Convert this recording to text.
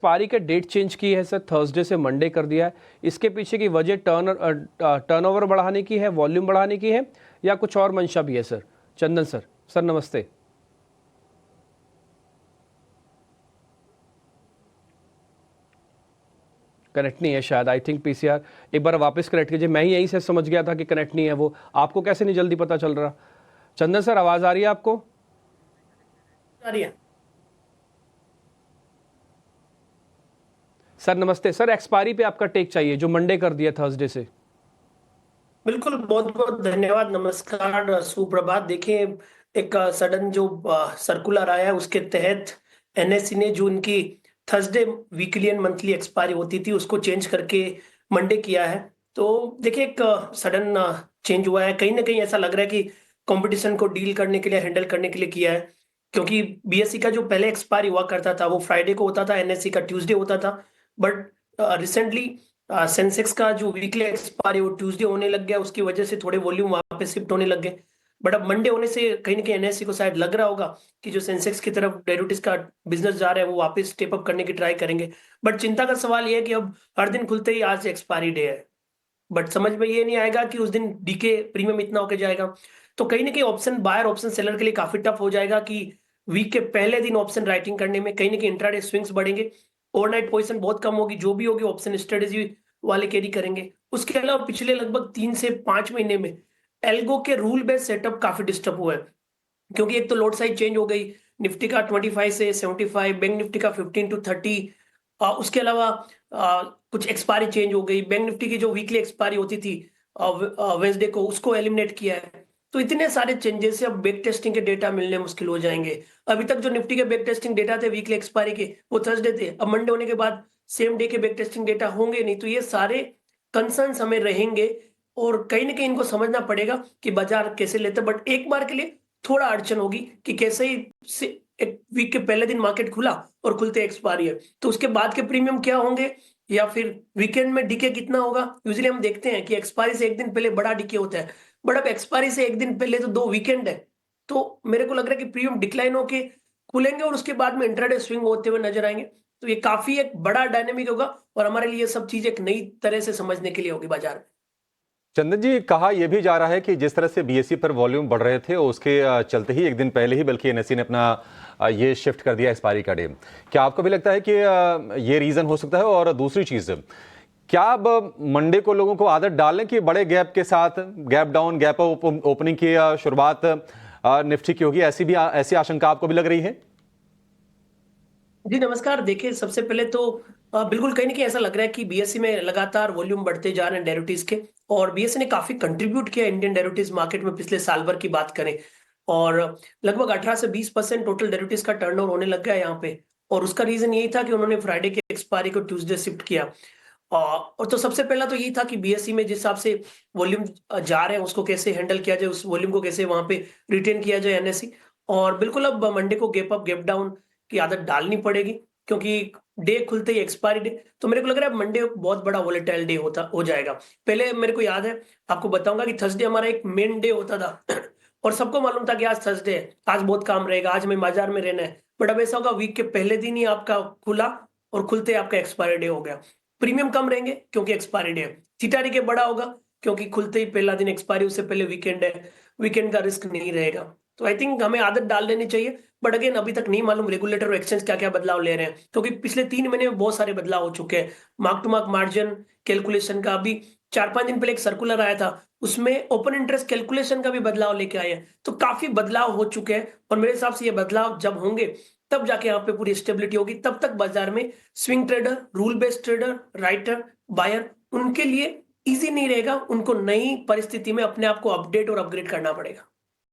Expiry का date change की है सर, थर्सडे से मंडे कर दिया है। इसके पीछे की वजह टर्नओवर बढ़ाने की है, वॉल्यूम बढ़ाने की है, या कुछ और मंशा भी है सर? चंदन सर, सर नमस्ते। कनेक्ट नहीं है शायद, आई थिंक पीसीआर एक बार वापस कनेक्ट कीजिए। मैं ही यहीं से समझ गया था कि कनेक्ट नहीं है, वो आपको कैसे नहीं जल्दी पता चल रहा? चंदन सर आवाज आ रही है आपको? आ रही है। सर नमस्ते सर, एक्सपायरी पे आपका टेक चाहिए जो मंडे कर दिया थर्सडे से। बिल्कुल, बहुत बहुत धन्यवाद। नमस्कार, सुप्रभात। देखिए, एक सडन जो सर्कुलर आया है उसके तहत एनएससी ने जो उनकी Thursday weekly and monthly expiry होती थी उसको चेंज करके मंडे किया है। तो देखिए, एक सडन चेंज हुआ है। कहीं ना कहीं ऐसा लग रहा है कि कंपटीशन को डील करने के लिए, हैंडल करने के लिए किया है। क्योंकि बीएससी का जो पहले एक्सपायरी हुआ करता था वो फ्राइडे को होता था, एनएससी का ट्यूसडे होता था। बट रिसेंटली सेंसेक्स का जो वीकली एक्सपायरी वो ट्यूसडे होने लग गया, उसकी वजह से थोड़े वॉल्यूम वहां पे शिफ्ट होने लग गए। बट अब मंडे होने से कहीं ना कहीं एनएससी को शायद लग रहा होगा कि जो सेंसेक्स की तरफ डेरिवेटिव्स का बिजनेस जा रहा है वो वापस स्टेप अप करने की ट्राई करेंगे। बट चिंता का सवाल ये है कि अब हर दिन खुलते ही आज एक्सपायरी डे है, बट समझ में ये नहीं आएगा कि उस दिन डीके प्रीमियम इतना होके जाएगा। तो कहीं ना कहीं ऑप्शन बायर, ऑप्शन सेलर के लिए काफी टफ हो जाएगा कि वीक के पहले दिन ऑप्शन राइटिंग करने में कहीं ना कहीं इंट्राडे स्विंग्स बढ़ेंगे। ओवरनाइट पोजीशन बहुत कम होगी, जो भी होगी ऑप्शन स्ट्रेटेजी वाले कैरी करेंगे। उसके अलावा पिछले लगभग 3 से 5 महीने में एल्गो के रूल बेस्ड सेटअप काफी डिस्टर्ब हुआ है। क्योंकि एक तो लोड साइज चेंज हो गई, निफ्टी का 25 से 75, बैंक निफ्टी का 15 to 30। उसके अलावा कुछ एक्सपायरी चेंज हो गई, बैंक निफ्टी की जो वीकली एक्सपायरी होती थी वेंसडे को, उसको एलिमिनेट किया है। तो इतने सारे चेंजेस से अब बैक टेस्टिंग के डेटा मिलने मुश्किल हो जाएंगे। अभी तक जो निफ्टी के बैक टेस्टिंग डेटा थे वीकली एक्सपायरी के, वो थर्सडे थे। अब मंडे होने के बाद सेम डे के बैक टेस्टिंग डेटा होंगे नहीं। तो ये सारे कंसर्न्स हमें रहेंगे और कहीं ना कहीं इनको समझना पड़ेगा कि बाजार कैसे लेते हैं। बट एक बार के लिए थोड़ा अड़चन होगी कि कैसे ही से एक वीक के पहले दिन मार्केट खुला और खुलते एक्सपायरी है, तो उसके बाद के प्रीमियम क्या होंगे या फिर वीकेंड में डीके कितना होगा। यूजुअली हम देखते हैं कि एक्सपायरी से एक दिन पहले बड़ा डीके होता है, बट अब एक्सपायरी से एक दिन पहले तो 2 वीकेंड है। तो मेरे को लग रहा है कि प्रीमियम डिक्लाइन होके खुलेंगे और उसके बाद में इंट्राडे स्विंग होते हुए नजर आएंगे। तो ये काफी एक बड़ा डायनेमिक होगा और हमारे लिए ये सब चीज एक नई तरह से समझने के लिए होगी बाजार में। चंदन जी, कहा यह भी जा रहा है कि जिस तरह से बीएसई पर वॉल्यूम बढ़ रहे थे उसके चलते ही एक दिन पहले ही बल्कि एनएसई ने अपना ये शिफ्ट कर दिया एक्सपायरी का डे। क्या आपको भी लगता है कि ये रीजन हो सकता है? और दूसरी चीज, क्या अब मंडे को लोगों को आदत डालें कि बड़े गैप के साथ गैप डाउन गैप ओपनिंग की शुरुआत निफ्टी की होगी? ऐसी आशंका आपको भी लग रही है? जी नमस्कार। देखिए, सबसे पहले तो बिल्कुल कहीं ना कहीं ऐसा लग रहा है कि बीएससी में लगातार वॉल्यूम बढ़ते जा रहे हैं डेरिवेटिव्स के, और बीएससी ने काफी कंट्रीब्यूट किया इंडियन डेरिवेटिव्स मार्केट में पिछले साल भर की बात करें। और लगभग 18 से 20% टोटल डेरिवेटिव्स का टर्नओवर होने लग गया है यहाँ पे। और उसका रीजन यही था कि उन्होंने फ्राइडे के एक्सपायरी को ट्यूसडे शिफ्ट किया। और तो सबसे पहला तो यही था कि बीएससी में जिस हिसाब से वॉल्यूम जा रहे हैं उसको कैसे हैंडल किया जाए, उस वॉल्यूम को कैसे वहां पे रिटेन किया जाए एनएससी। और बिल्कुल अब मंडे को गैप अप गैप डाउन की आदत डालनी पड़ेगी, क्योंकि डे खुलते ही एक्सपायरी डे। तो मेरे को लग रहा है मंडे बहुत बड़ा वोलेटाइल डे होता हो जाएगा। पहले मेरे को याद है, आपको बताऊंगा कि थर्सडे हमारा एक मेन डे होता था और सबको मालूम था कि आज थर्सडे है, आज बहुत काम रहेगा, आज हमें बाजार में रहना है। बट अब ऐसा होगा वीक के पहले दिन ही आपका खुला और खुलते ही आपका एक्सपायरी डे हो गया। प्रीमियम कम रहेंगे क्योंकि एक्सपायरी डे है। थीटा डे के बड़ा होगा क्योंकि खुलते ही पहला दिन एक्सपायरी, उससे पहले वीकेंड है, वीकेंड का रिस्क नहीं रहेगा। तो आई थिंक हमें आदत डाल लेनी चाहिए। बट अगेन अभी तक नहीं मालूम रेगुलेटर और एक्सचेंज क्या क्या बदलाव ले रहे हैं, क्योंकि पिछले 3 महीने में बहुत सारे बदलाव हो चुके हैं। Mark to mark margin calculation का अभी 4-5 दिन पहले एक सर्कुलर आया था, उसमें ओपन इंटरेस्ट कैलकुलेशन का भी बदलाव लेके आए हैं। तो काफी बदलाव हो चुके हैं और मेरे हिसाब से ये बदलाव जब होंगे तब जाके यहाँ पे पूरी स्टेबिलिटी होगी। तब तक बाजार में swing trader, rule based trader, writer, buyer, उनके लिए इजी नहीं रहेगा। उनको नई परिस्थिति में अपने आप को अपडेट और अपग्रेड करना पड़ेगा।